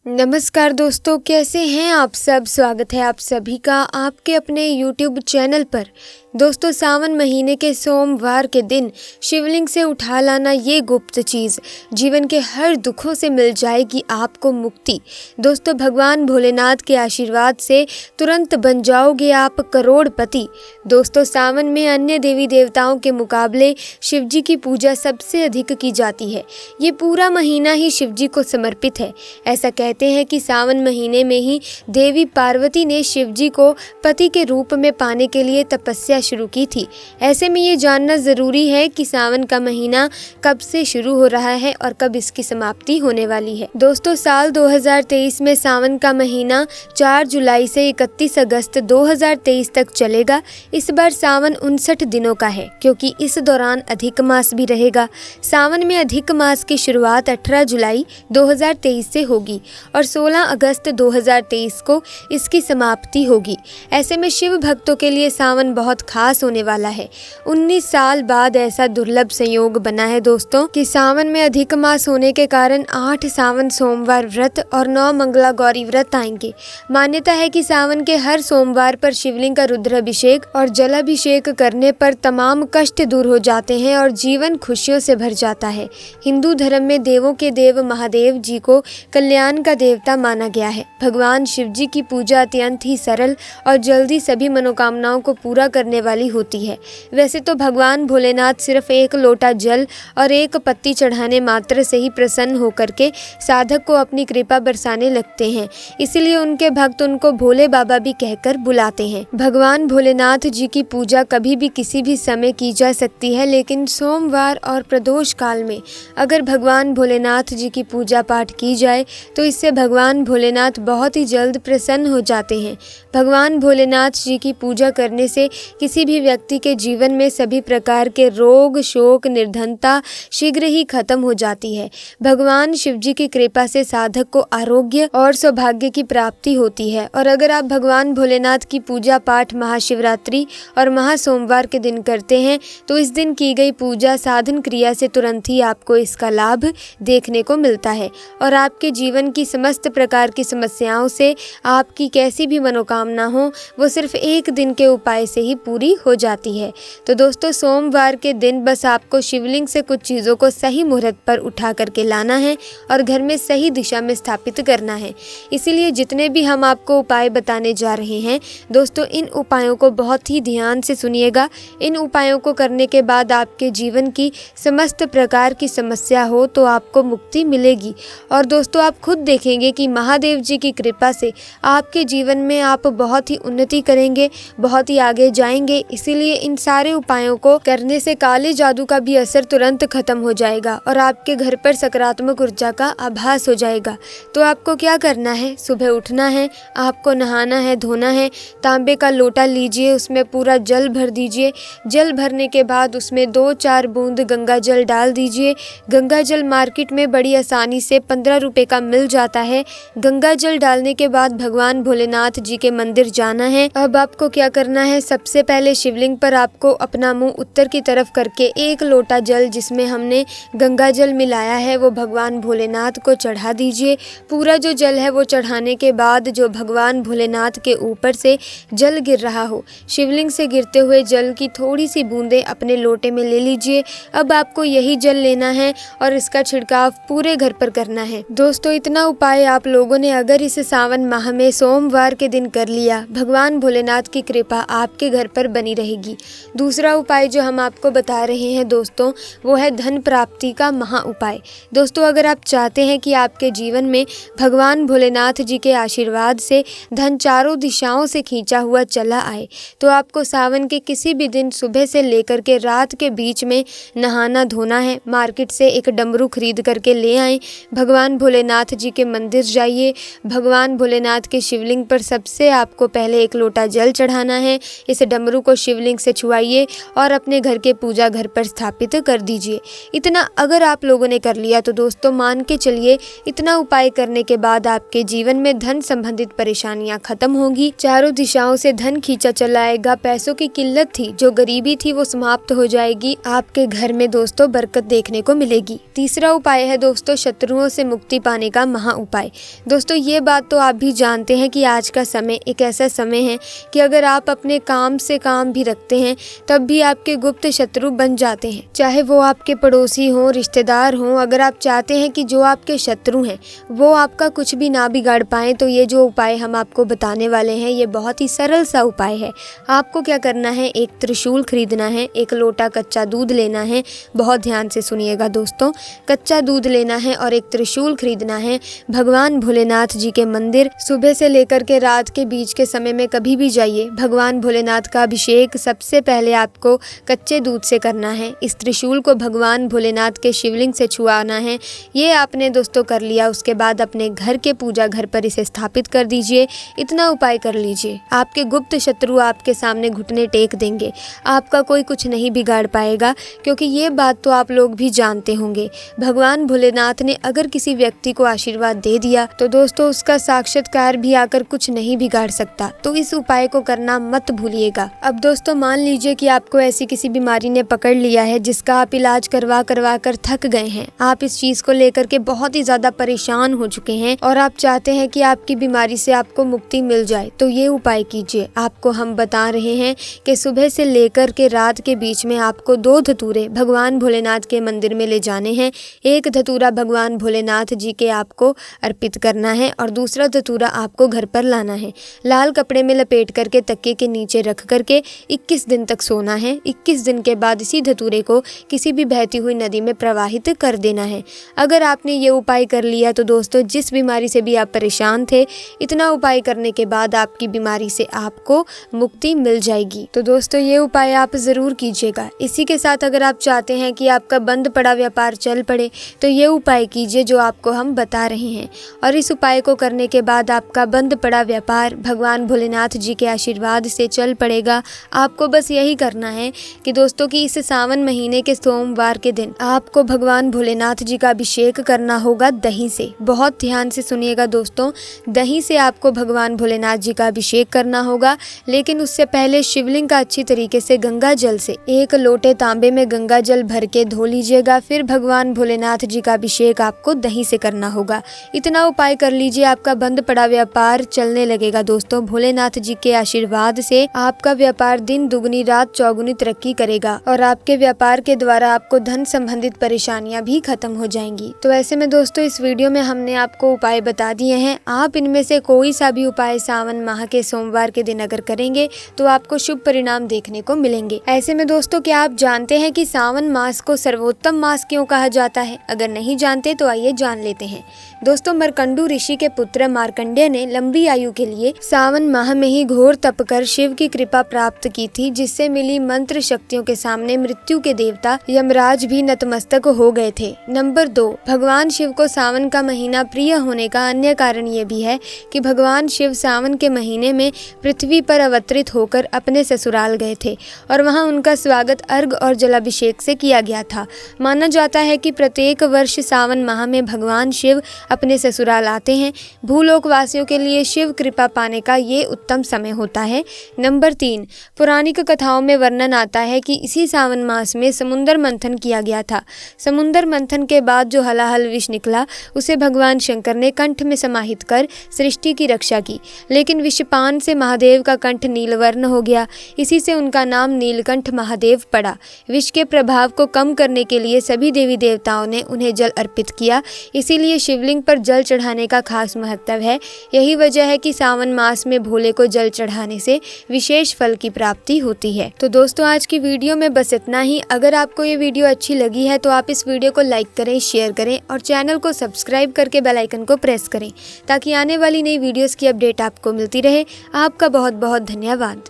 नमस्कार दोस्तों, कैसे हैं आप सब। स्वागत है आप सभी का आपके अपने YouTube चैनल पर। दोस्तों, सावन महीने के सोमवार के दिन शिवलिंग से उठा लाना ये गुप्त चीज़ जीवन के हर दुखों से मिल जाएगी आपको मुक्ति। दोस्तों, भगवान भोलेनाथ के आशीर्वाद से तुरंत बन जाओगे आप करोड़पति। दोस्तों, सावन में अन्य देवी देवताओं के मुकाबले शिवजी की पूजा सबसे अधिक की जाती है। ये पूरा महीना ही शिवजी को समर्पित है। ऐसा कहते हैं कि सावन महीने में ही देवी पार्वती ने शिवजी को पति के रूप में पाने के लिए तपस्या शुरू की थी। ऐसे में ये जानना जरूरी है कि सावन का महीना कब से शुरू हो रहा है और कब इसकी समाप्ति होने वाली है। दोस्तों, साल 2023 में सावन का महीना 4 जुलाई से 31 अगस्त 2023 तक चलेगा। इस बार सावन 59 दिनों का है, क्योंकि इस दौरान अधिक मास भी रहेगा। सावन में अधिक मास की शुरुआत 18 जुलाई 2023 से होगी और 16 अगस्त 2023 को इसकी समाप्ति होगी। ऐसे में शिव भक्तों के लिए सावन बहुत खास होने वाला है। 19 साल बाद ऐसा दुर्लभ संयोग बना है दोस्तों कि सावन में अधिक मास होने के कारण 8 सावन सोमवार व्रत और 9 मंगला गौरी व्रत आएंगे। मान्यता है कि सावन के हर सोमवार पर शिवलिंग का रुद्राभिषेक और जलाभिषेक करने पर तमाम कष्ट दूर हो जाते हैं और जीवन खुशियों से भर जाता है। हिंदू धर्म में देवों के देव महादेव जी को कल्याण का देवता माना गया है। भगवान शिव जी की पूजा अत्यंत ही सरल और जल्दी सभी मनोकामनाओं को पूरा करने वाली होती है। वैसे तो भगवान भोलेनाथ सिर्फ एक लोटा जल और एक पत्ती चढ़ाने मात्र से ही प्रसन्न होकर के साधक को अपनी कृपा बरसाने लगते हैं। इसीलिए उनके भक्त उनको भोले बाबा भी कहकर बुलाते हैं। भगवान भोलेनाथ जी की पूजा कभी भी किसी भी समय की जा सकती है, लेकिन सोमवार और प्रदोष काल में अगर भगवान भोलेनाथ जी की पूजा पाठ की जाए तो इससे भगवान भोलेनाथ बहुत ही जल्द प्रसन्न हो जाते हैं। भगवान भोलेनाथ जी की पूजा करने से किसी भी व्यक्ति के जीवन में सभी प्रकार के रोग, शोक, निर्धनता शीघ्र ही खत्म हो जाती है। भगवान शिव जी की कृपा से साधक को आरोग्य और सौभाग्य की प्राप्ति होती है। और अगर आप भगवान भोलेनाथ की पूजा पाठ महाशिवरात्रि और महासोमवार के दिन करते हैं तो इस दिन की गई पूजा साधन क्रिया से तुरंत ही आपको इसका लाभ देखने को मिलता है और आपके जीवन की समस्त प्रकार की समस्याओं से आपकी कैसी भी मनोकामना हो वो सिर्फ एक दिन के उपाय से ही पूरी हो जाती है। तो दोस्तों, सोमवार के दिन बस आपको शिवलिंग से कुछ चीज़ों को सही मुहूर्त पर उठा करके लाना है और घर में सही दिशा में स्थापित करना है। इसीलिए जितने भी हम आपको उपाय बताने जा रहे हैं दोस्तों, इन उपायों को बहुत ही ध्यान से सुनिएगा। इन उपायों को करने के बाद आपके जीवन की समस्त प्रकार की समस्या हो तो आपको मुक्ति मिलेगी। और दोस्तों, आप खुद देखेंगे कि महादेव जी की कृपा से आपके जीवन में आप बहुत ही उन्नति करेंगे, बहुत ही आगे जाएंगे। इसीलिए इन सारे उपायों को करने से काले जादू का भी असर तुरंत खत्म हो जाएगा और आपके घर पर सकारात्मक ऊर्जा का आभास हो जाएगा। तो आपको क्या करना है, सुबह उठना है, आपको नहाना है, धोना है। तांबे का लोटा लीजिए, उसमें पूरा जल भर दीजिए। जल भरने के बाद उसमें 2-4 बूंद गंगा जल डाल दीजिए। गंगा जल मार्केट में बड़ी आसानी से 15 रुपए का मिल जाता है। गंगा जल डालने के बाद भगवान भोलेनाथ जी के मंदिर जाना है। अब आपको क्या करना है, सबसे पहले शिवलिंग पर आपको अपना मुंह उत्तर की तरफ करके 1 लोटा जल जिसमें हमने गंगा जल मिलाया है वो भगवान भोलेनाथ को चढ़ा दीजिए। पूरा जो जल है वो चढ़ाने के बाद जो भगवान भोलेनाथ के ऊपर से जल गिर रहा हो, शिवलिंग से गिरते हुए जल की थोड़ी सी बूंदें अपने लोटे में ले लीजिए। अब आपको यही जल लेना है और इसका छिड़काव पूरे घर पर करना है। दोस्तों, इतना उपाय आप लोगों ने अगर इस सावन माह में सोमवार के दिन कर लिया, भगवान भोलेनाथ की कृपा आपके घर पर बनी रहेगी। दूसरा उपाय जो हम आपको बता रहे हैं दोस्तों, वो है धन प्राप्ति का महा उपाय। दोस्तों, अगर आप चाहते हैं कि आपके जीवन में भगवान भोलेनाथ जी के आशीर्वाद से धन चारों दिशाओं से खींचा हुआ चला आए तो आपको सावन के किसी भी दिन सुबह से लेकर के रात के बीच में नहाना धोना है। मार्केट से एक डमरू खरीद करके ले आएं। भगवान भोलेनाथ जी के मंदिर जाइए। भगवान भोलेनाथ के शिवलिंग पर सबसे आपको पहले 1 लोटा जल चढ़ाना है। इस डमरू को शिवलिंग से छुआइए और अपने घर के पूजा घर पर स्थापित कर दीजिए। इतना अगर आप लोगों ने कर लिया तो दोस्तों, मान के चलिए इतना उपाय करने के बाद आपके जीवन में धन संबंधित परेशानियां खत्म होगी। चारों दिशाओं से धन खींचा चला आएगा। पैसों की किल्लत थी, जो गरीबी थी, वो समाप्त हो जाएगी। आपके घर में दोस्तों बरकत देखने को मिलेगी। तीसरा उपाय है दोस्तों शत्रुओं से मुक्ति पाने का महा उपाय। दोस्तों ये बात तो आप भी जानते हैं कि आज का समय एक ऐसा समय है कि अगर आप अपने काम से काम भी रखते हैं तब भी आपके गुप्त शत्रु बन जाते हैं, चाहे वो आपके पड़ोसी हों, रिश्तेदार हों। अगर आप चाहते हैं कि जो आपके शत्रु हैं वो आपका कुछ भी ना बिगाड़ पाए तो ये जो उपाय हम आपको बताने वाले हैं ये बहुत ही सरल सा उपाय है। आपको क्या करना है, एक त्रिशूल खरीदना है, एक लोटा कच्चा दूध लेना है। बहुत ध्यान से सुनिएगा दोस्तों, कच्चा दूध लेना है और एक त्रिशूल खरीदना है। भगवान भोलेनाथ जी के मंदिर सुबह से लेकर के रात के बीच के समय में कभी भी जाइए। भगवान भोलेनाथ का अभिषेक सबसे पहले आपको कच्चे दूध से करना है। इस त्रिशूल को भगवान भोलेनाथ के शिवलिंग से छुआना है। ये आपने दोस्तों कर लिया, उसके बाद अपने घर के पूजा घर पर इसे स्थापित कर दीजिए। इतना उपाय कर लीजिए, आपके गुप्त शत्रु आपके सामने घुटने टेक देंगे, आपका कोई कुछ नहीं बिगाड़ पाएगा। क्योंकि ये बात तो आप लोग भी जानते होंगे, भगवान भोलेनाथ ने अगर किसी व्यक्ति को आशीर्वाद दे दिया तो दोस्तों उसका साक्षात्कार भी आकर कुछ नहीं बिगाड़ सकता। तो इस उपाय को करना मत भूलिएगा। अब दोस्तों मान लीजिए कि आपको ऐसी किसी बीमारी ने पकड़ लिया है जिसका आप इलाज करवा कर थक गए हैं। आप इस चीज को लेकर के बहुत ही ज्यादा परेशान हो चुके हैं और आप चाहते हैं कि आपकी बीमारी से आपको मुक्ति मिल जाए। तो ये उपाय कीजिए। आपको हम बता रहे हैं कि सुबह से लेकर के रात के बीच में आपको 2 धतूरे भगवान भोलेनाथ के मंदिर में ले जाने हैं। एक धतूरा भगवान भोलेनाथ जी के आपको अर्पित करना है और दूसरा धतूरा आपको घर पर लाना है। लाल कपड़े में लपेट करके तकिए के नीचे रख करके 21 दिन तक सोना है। 21 दिन के बाद इसी धतूरे को किसी भी बहती हुई नदी में प्रवाहित कर देना है। अगर आपने ये उपाय कर लिया तो दोस्तों जिस बीमारी से भी आप परेशान थे, इतना उपाय करने के बाद आपकी बीमारी से आपको मुक्ति मिल जाएगी। तो दोस्तों ये उपाय आप जरूर कीजिएगा। इसी के साथ अगर आप चाहते हैं कि आपका बंद पड़ा व्यापार चल पड़े तो ये उपाय कीजिए जो आपको हम बता रहे हैं। और इस उपाय को करने के बाद आपका बंद पड़ा व्यापार भगवान भोलेनाथ जी के आशीर्वाद से चल पड़ेगा। आपको बस यही करना है कि दोस्तों की इस सावन महीने के सोमवार के दिन आपको भगवान भोलेनाथ जी का अभिषेक करना होगा दही से। बहुत ध्यान से सुनिएगा दोस्तों, दही से आपको भगवान भोलेनाथ जी का अभिषेक करना होगा। लेकिन उससे पहले शिवलिंग का अच्छी तरीके से गंगा जल से, एक लोटे तांबे में गंगा जल भर के धो लीजिएगा। फिर भगवान भोलेनाथ जी का अभिषेक आपको दही से करना होगा। इतना उपाय कर लीजिए, आपका बंद पड़ा व्यापार चलने लगेगा दोस्तों। भोलेनाथ जी के आशीर्वाद से आपका व्यापार दिन दुगनी रात चौगुनी तरक्की करेगा और आपके व्यापार के द्वारा आपको धन संबंधित परेशानियां भी खत्म हो जाएंगी। तो ऐसे में दोस्तों इस वीडियो में हमने आपको उपाय बता दिए हैं। आप इनमें से कोई सा भी उपाय सावन माह के सोमवार के दिन अगर करेंगे तो आपको शुभ परिणाम देखने को मिलेंगे। ऐसे में दोस्तों क्या आप जानते हैं कि सावन मास को सर्वोत्तम मास क्यों कहा जाता है? अगर नहीं जानते तो आइए जान लेते हैं। दोस्तों मरकंडू ऋषि के पुत्र मार्कंडेय ने लंबी आयु के लिए सावन माह में ही घोर तप कर शिव की कृपा प्राप्त की थी, जिससे मिली मंत्र शक्तियों के सामने मृत्यु के देवता यमराज भी नतमस्तक हो गए थे। नंबर 2, भगवान शिव को सावन का महीना प्रिय होने का अन्य कारण ये भी है कि भगवान शिव सावन के महीने में पृथ्वी पर अवतरित होकर अपने ससुराल गए थे और वहां उनका स्वागत अर्घ और जलाभिषेक से किया गया था। माना जाता है कि प्रत्येक वर्ष सावन माह में भगवान शिव अपने ससुराल आते हैं। भूलोक वासियों के लिए शिव कृपा पाने का ये उत्तम समय होता है। नंबर 3, पौराणिक कथाओं में वर्णन आता है कि इसी सावन मास में समुद्र मंथन किया गया था। समुद्र मंथन के बाद जो हलाहल विष निकला उसे भगवान शंकर ने कंठ में समाहित कर सृष्टि की रक्षा की, लेकिन विषपान से महादेव का कंठ नीलवर्ण हो गया। इसी से उनका नाम नीलकंठ महादेव पड़ा। विष के प्रभाव को कम करने के लिए सभी देवी देवताओं ने उन्हें जल अर्पित किया। इसीलिए शिवलिंग पर जल चढ़ाने का खास महत्व है। यही वजह है कि सावन मास में भोले को जल चढ़ाने से विशेष फल की प्राप्ति होती है। तो दोस्तों आज की वीडियो में बस इतना ही। अगर आपको ये वीडियो अच्छी लगी है तो आप इस वीडियो को लाइक करें, शेयर करें और चैनल को सब्सक्राइब करके बेल आइकन को प्रेस करें ताकि आने वाली नई वीडियोस की अपडेट आपको मिलती रहे। आपका बहुत बहुत धन्यवाद।